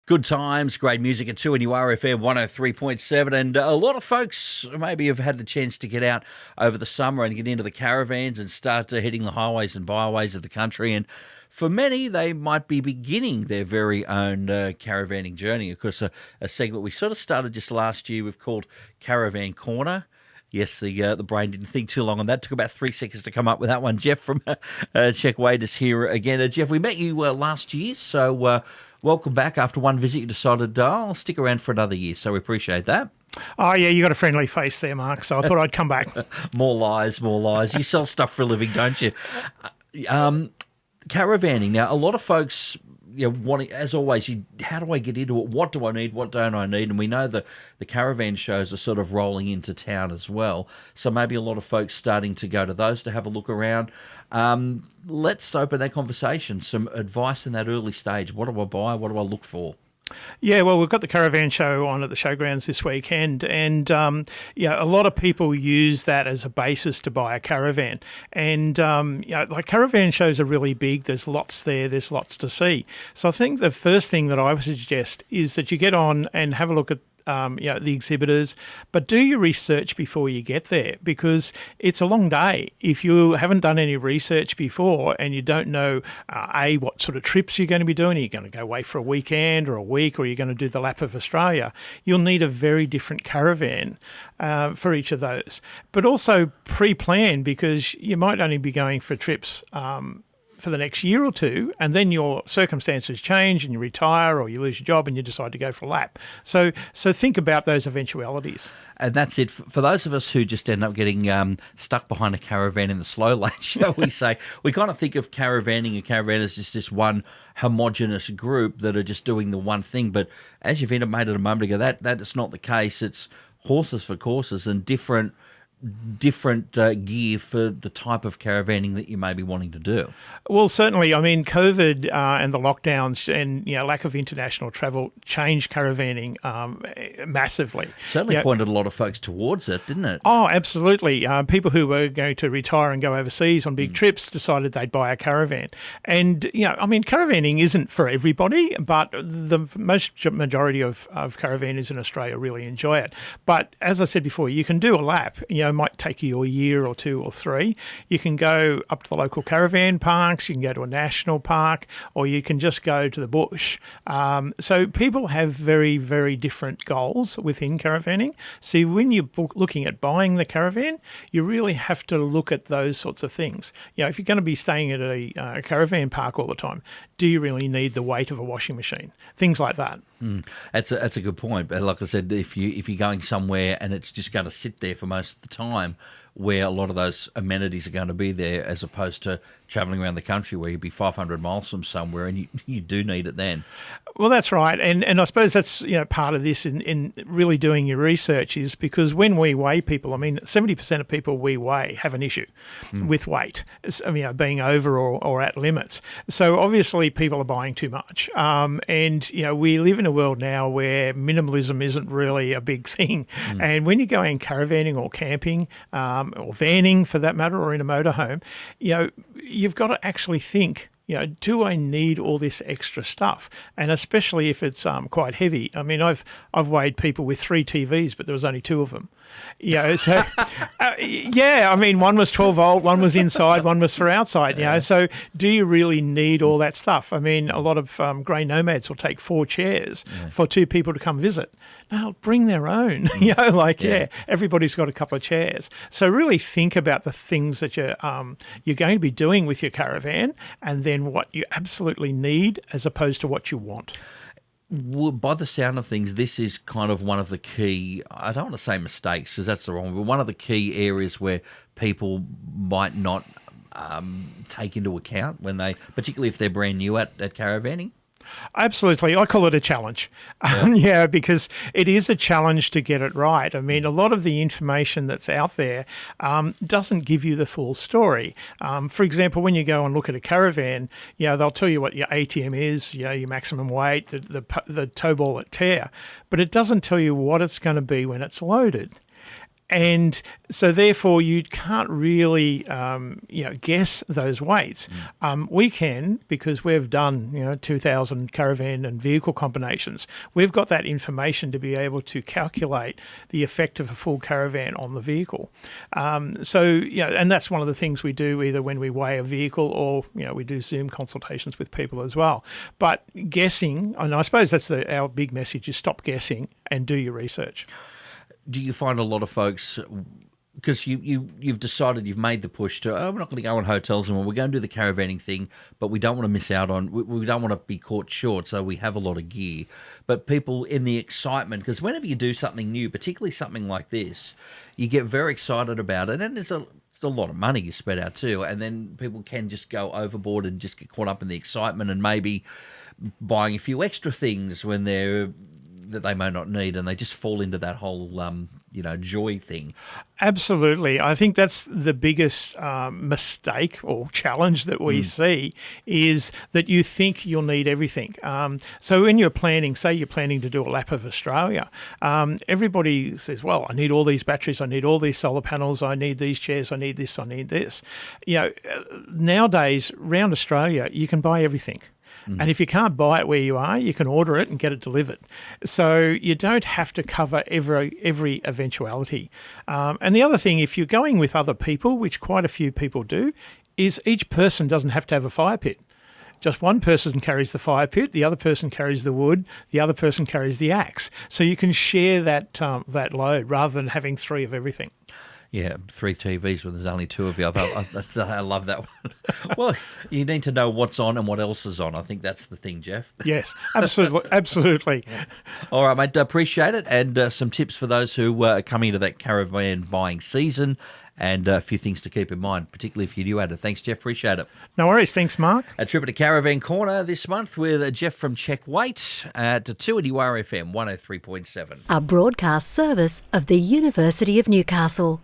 Good times, great music at 2NURFM 103.7, and a lot of folks maybe have had the chance to get out over the summer and get into the caravans and start hitting the highways and byways of the country. And for many, they might be beginning their very own caravanning journey. Of course, a segment we sort of started just last year we've called Caravan Corner. Yes, the brain didn't think too long on that. Took about 3 seconds to come up with that one. Jeff from Check Wade is here again. Jeff, we met you last year, so welcome back. After one visit, you decided, I'll stick around for another year, so we appreciate that. Oh, yeah, you got a friendly face there, Mark, so I thought I'd come back. More lies. You sell stuff for a living, don't you? Caravanning. Now, a lot of folks... as always, how do I get into it? What do I need? What don't I need? And we know the caravan shows are sort of rolling into town as well. So maybe a lot of folks starting to go to those to have a look around. Let's open that conversation. Some advice in that early stage. What do I buy? What do I look for? Yeah, well, we've got the caravan show on at the showgrounds this weekend, and a lot of people use that as a basis to buy a caravan. And like caravan shows are really big. There's lots there. There's lots to see. So I think the first thing that I would suggest is that you get on and have a look at the exhibitors, but do your research before you get there, because it's a long day. If you haven't done any research before and you don't know, what sort of trips you're going to be doing, are you going to go away for a weekend or a week, or you're going to do the lap of Australia, you'll need a very different caravan for each of those. But also pre-plan, because you might only be going for trips for the next year or two, and then your circumstances change and you retire or you lose your job and you decide to go for a lap. So think about those eventualities. And that's it. For those of us who just end up getting stuck behind a caravan in the slow lane, shall we say, we kind of think of caravanning and caravan as just this one homogenous group that are just doing the one thing. But as you've intimated a moment ago, that is not the case. It's horses for courses and different gear for the type of caravanning that you may be wanting to do. Well, certainly. I mean, COVID and the lockdowns and lack of international travel changed caravanning massively. Certainly pointed a lot of folks towards it, didn't it? Oh, absolutely. People who were going to retire and go overseas on big trips decided they'd buy a caravan. And, caravanning isn't for everybody, but the majority of caravanners in Australia really enjoy it. But as I said before, you can do a lap. It might take you a year or two or three. You can go up to the local caravan parks, you can go to a national park, or you can just go to the bush. So people have very, very different goals within caravanning. So when you're looking at buying the caravan, you really have to look at those sorts of things. If you're going to be staying at a caravan park all the time, do you really need the weight of a washing machine? Things like that. That's a good point. But like I said, if you're going somewhere and it's just going to sit there for most of the time, where a lot of those amenities are going to be there, as opposed to travelling around the country where you'd be 500 miles from somewhere and you do need it then. Well, that's right. And I suppose that's part of this in really doing your research, is because when we weigh people, 70% of people we weigh have an issue with weight, being over or at limits. So obviously people are buying too much. And we live in a world now where minimalism isn't really a big thing. And when you're going caravanning or camping, or vanning for that matter, or in a motorhome, you've got to actually think, do I need all this extra stuff? And especially if it's quite heavy. I've weighed people with 3 TVs, but there was only 2 of them. So one was 12 volt, one was inside, one was for outside. So do you really need all that stuff? A lot of grey nomads will take 4 chairs for 2 people to come visit. No, bring their own. Everybody's got a couple of chairs. So really think about the things that you're going to be doing with your caravan, and then what you absolutely need as opposed to what you want. Well, by the sound of things, this is kind of one of the key, I don't want to say mistakes because that's the wrong, but one of the key areas where people might not take into account when they, particularly if they're brand new at caravanning. Absolutely. I call it a challenge. Because it is a challenge to get it right. A lot of the information that's out there doesn't give you the full story. For example, when you go and look at a caravan, they'll tell you what your ATM is, your maximum weight, the tow ball at tear, but it doesn't tell you what it's going to be when it's loaded. And so therefore you can't really, guess those weights. We can, because we've done, 2,000 caravan and vehicle combinations. We've got that information to be able to calculate the effect of a full caravan on the vehicle. And that's one of the things we do either when we weigh a vehicle or, we do Zoom consultations with people as well. But guessing, and I suppose that's our big message, is stop guessing and do your research. Do you find a lot of folks, because you've decided, you've made the push to, we're not going to go on hotels anymore, we're going to do the caravanning thing, but we don't want to miss out on, we don't want to be caught short, so we have a lot of gear. But people in the excitement, because whenever you do something new, particularly something like this, you get very excited about it, and it's a lot of money you spread out too, and then people can just go overboard and just get caught up in the excitement and maybe buying a few extra things that they may not need, and they just fall into that whole, joy thing. Absolutely. I think that's the biggest mistake or challenge that we see, is that you think you'll need everything. So when you're planning, say you're planning to do a lap of Australia, everybody says, well, I need all these batteries, I need all these solar panels, I need these chairs, I need this, I need this. Nowadays, around Australia, you can buy everything. And if you can't buy it where you are, you can order it and get it delivered. So you don't have to cover every eventuality. And the other thing, if you're going with other people, which quite a few people do, is each person doesn't have to have a fire pit. Just one person carries the fire pit, the other person carries the wood, the other person carries the axe. So you can share that load rather than having three of everything. Yeah, 3 TVs when there's only 2 of you. I love that one. Well, you need to know what's on and what else is on. I think that's the thing, Jeff. Yes, absolutely. Absolutely. All right, mate, appreciate it. And some tips for those who are coming into that caravan buying season, and a few things to keep in mind, particularly if you do add it. Thanks, Jeff. Appreciate it. No worries. Thanks, Mark. A trip to Caravan Corner this month with Jeff from Check Weight to 2 at URFM 103.7. A broadcast service of the University of Newcastle.